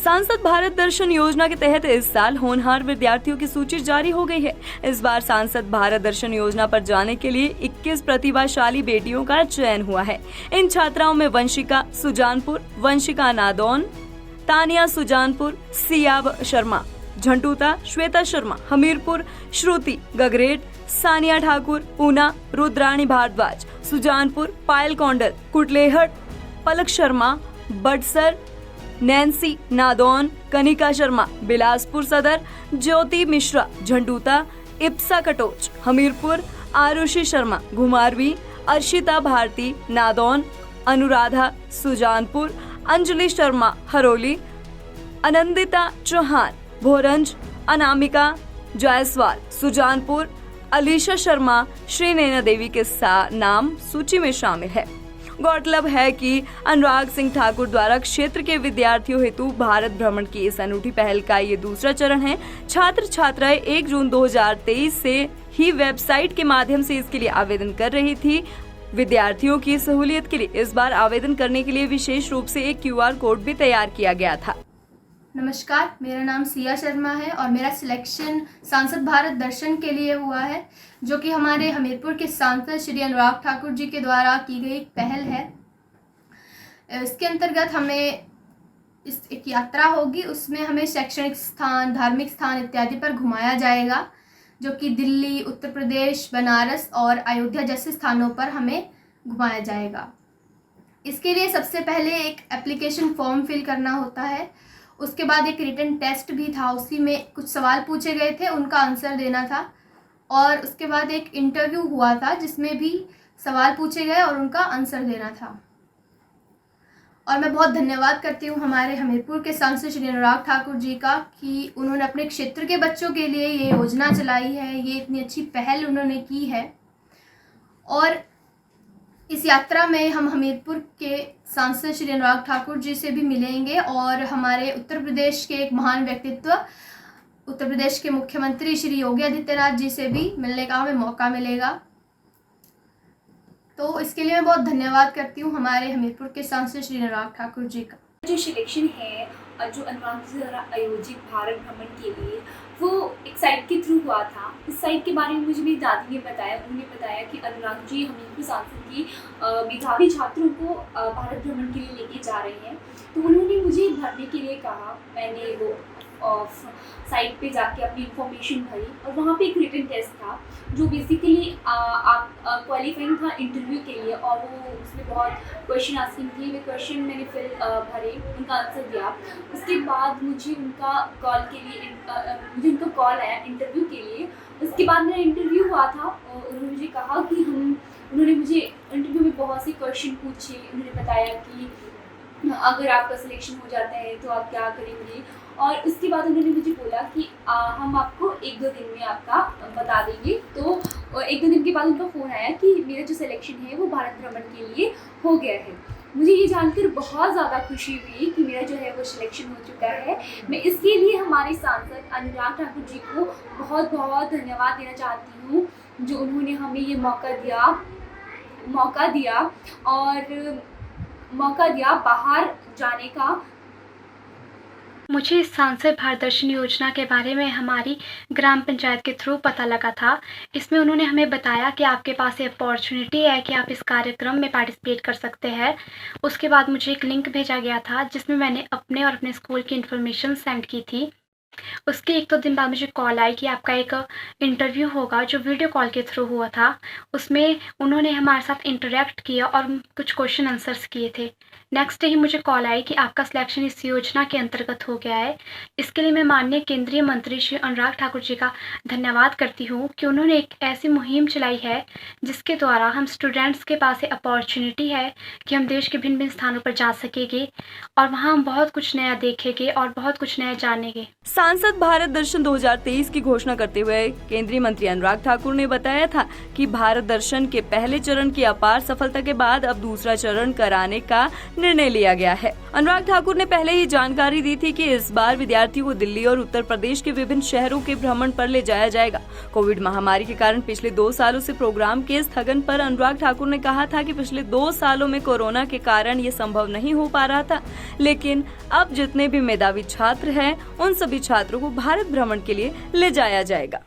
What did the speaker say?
सांसद भारत दर्शन योजना के तहत इस साल होनहार विद्यार्थियों की सूची जारी हो गई है। इस बार सांसद भारत दर्शन योजना पर जाने के लिए 21 प्रतिभाशाली बेटियों का चयन हुआ है। इन छात्राओं में वंशिका सुजानपुर, वंशिका नादौन, तानिया सुजानपुर, सियाब शर्मा झंटूता, श्वेता शर्मा हमीरपुर, श्रुति गगरेट, सानिया ठाकुर ऊना, रुद्राणी भारद्वाज सुजानपुर, पायल कौंडल कुटलेहट, पलक शर्मा बडसर, नैन्सी नादौन, कनिका शर्मा बिलासपुर सदर, ज्योति मिश्रा झंडूता, इप्सा कटोच हमीरपुर, आरुषि शर्मा घुमारवी, अर्शिता भारती नादौन, अनुराधा सुजानपुर, अंजलि शर्मा हरोली, आनंदिता चौहान भोरंज, अनामिका जायसवाल सुजानपुर, अलीशा शर्मा श्री नैना देवी के नाम सूची में शामिल है। गौरतलब है कि अनुराग सिंह ठाकुर द्वारा क्षेत्र के विद्यार्थियों हेतु भारत भ्रमण की इस अनूठी पहल का ये दूसरा चरण है। छात्र छात्राएं 1 जून 2023 से ही वेबसाइट के माध्यम से इसके लिए आवेदन कर रही थी। विद्यार्थियों की सहूलियत के लिए इस बार आवेदन करने के लिए विशेष रूप से एक QR कोड भी तैयार किया गया था। नमस्कार, मेरा नाम सिया शर्मा है और मेरा सिलेक्शन सांसद भारत दर्शन के लिए हुआ है, जो कि हमारे हमीरपुर के सांसद श्री अनुराग ठाकुर जी के द्वारा की गई एक पहल है। इसके अंतर्गत हमें एक यात्रा होगी, उसमें हमें शैक्षणिक स्थान, धार्मिक स्थान इत्यादि पर घुमाया जाएगा, जो कि दिल्ली, उत्तर प्रदेश, बनारस और अयोध्या जैसे स्थानों पर हमें घुमाया जाएगा। इसके लिए सबसे पहले एक एप्लीकेशन फॉर्म फिल करना होता है, उसके बाद एक रिटन टेस्ट भी था, उसी में कुछ सवाल पूछे गए थे, उनका आंसर देना था, और उसके बाद एक इंटरव्यू हुआ था जिसमें भी सवाल पूछे गए और उनका आंसर देना था। और मैं बहुत धन्यवाद करती हूँ हमारे हमीरपुर के सांसद श्री अनुराग ठाकुर जी का कि उन्होंने अपने क्षेत्र के बच्चों के लिए ये योजना चलाई है, ये इतनी अच्छी पहल उन्होंने की है। और इस यात्रा में हम हमीरपुर के सांसद श्री अनुराग ठाकुर जी से भी मिलेंगे और हमारे उत्तर प्रदेश के एक महान व्यक्तित्व, उत्तर प्रदेश के मुख्यमंत्री श्री योगी आदित्यनाथ जी से भी मिलने का हमें मौका मिलेगा। तो इसके लिए मैं बहुत धन्यवाद करती हूँ हमारे हमीरपुर के सांसद श्री अनुराग ठाकुर जी का। जो सिलेक्शन है जो अनुराग जी द्वारा आयोजित भारत भ्रमण के लिए, वो एक साइट के थ्रू हुआ था। इस साइट के बारे में मुझे मेरी दादी ने बताया। उन्होंने बताया कि अनुराग जी हमीरपुर सांसद की मेधावी छात्रों को भारत भ्रमण के लिए लेके जा रहे हैं। तो उन्होंने मुझे भरने के लिए कहा। मैंने वो साइट पे जाके अपनी इंफॉर्मेशन भरी और वहाँ पे एक रिटन टेस्ट था जो बेसिकली आप क्वालिफाइंग था इंटरव्यू के लिए, और वो उसमें बहुत क्वेश्चन आस्किंग थी। वे क्वेश्चन मैंने फिर भरे, उनका आंसर दिया। उसके बाद मुझे उनका कॉल आया इंटरव्यू के लिए। उसके बाद मेरा इंटरव्यू हुआ था और उन्होंने मुझे कहा कि उन्होंने मुझे इंटरव्यू में बहुत से क्वेश्चन पूछे। उन्होंने बताया कि अगर आपका सिलेक्शन हो जाता है तो आप क्या करेंगे, और उसके बाद उन्होंने मुझे बोला कि हम आपको 1-2 दिन में आपका बता देंगे। तो 1-2 दिन के बाद उनका फ़ोन आया कि मेरा जो सिलेक्शन है वो भारत भ्रमण के लिए हो गया है। मुझे ये जानकर बहुत ज़्यादा खुशी हुई कि मेरा जो है वो सिलेक्शन हो चुका है। मैं इसके लिए हमारे सांसद अनुराग ठाकुर जी को बहुत बहुत धन्यवाद देना चाहती हूँ, जो उन्होंने हमें ये मौका दिया बाहर जाने का। मुझे इस सांसद भारत दर्शन योजना के बारे में हमारी ग्राम पंचायत के थ्रू पता लगा था। इसमें उन्होंने हमें बताया कि आपके पास ये अपॉर्चुनिटी है कि आप इस कार्यक्रम में पार्टिसिपेट कर सकते हैं। उसके बाद मुझे एक लिंक भेजा गया था जिसमें मैंने अपने और अपने स्कूल की इन्फॉर्मेशन सेंड की थी। उसके 1-2 दिन बाद मुझे कॉल आई कि आपका एक इंटरव्यू होगा, जो वीडियो कॉल के थ्रू हुआ था। उसमें उन्होंने हमारे साथ इंटरेक्ट किया और कुछ क्वेश्चन आंसर्स किए थे। नेक्स्ट डे ही मुझे कॉल आई कि आपका सिलेक्शन इस योजना के अंतर्गत हो गया है। इसके लिए मैं माननीय केंद्रीय मंत्री श्री अनुराग ठाकुर जी का धन्यवाद करती हूँ कि उन्होंने एक ऐसी मुहिम चलाई है जिसके द्वारा हम स्टूडेंट्स के पास ये अपॉर्चुनिटी है कि हम देश के भिन्न भिन्न स्थानों पर जा सकेंगे और वहाँ हम बहुत कुछ नया देखेंगे और बहुत कुछ नया जानेंगे। सांसद भारत दर्शन 2023 की घोषणा करते हुए केंद्रीय मंत्री अनुराग ठाकुर ने बताया था कि भारत दर्शन के पहले चरण की अपार सफलता के बाद अब दूसरा चरण कराने का निर्णय लिया गया है। अनुराग ठाकुर ने पहले ही जानकारी दी थी कि इस बार विद्यार्थियों को दिल्ली और उत्तर प्रदेश के विभिन्न शहरों के भ्रमण पर ले जाया जाएगा। कोविड महामारी के कारण पिछले 2 सालों से प्रोग्राम के स्थगन पर अनुराग ठाकुर ने कहा था कि पिछले 2 सालों में कोरोना के कारण ये संभव नहीं हो पा रहा था, लेकिन अब जितने भी मेधावी छात्र हैं उन सभी छात्रों को भारत भ्रमण के लिए ले जाया जाएगा।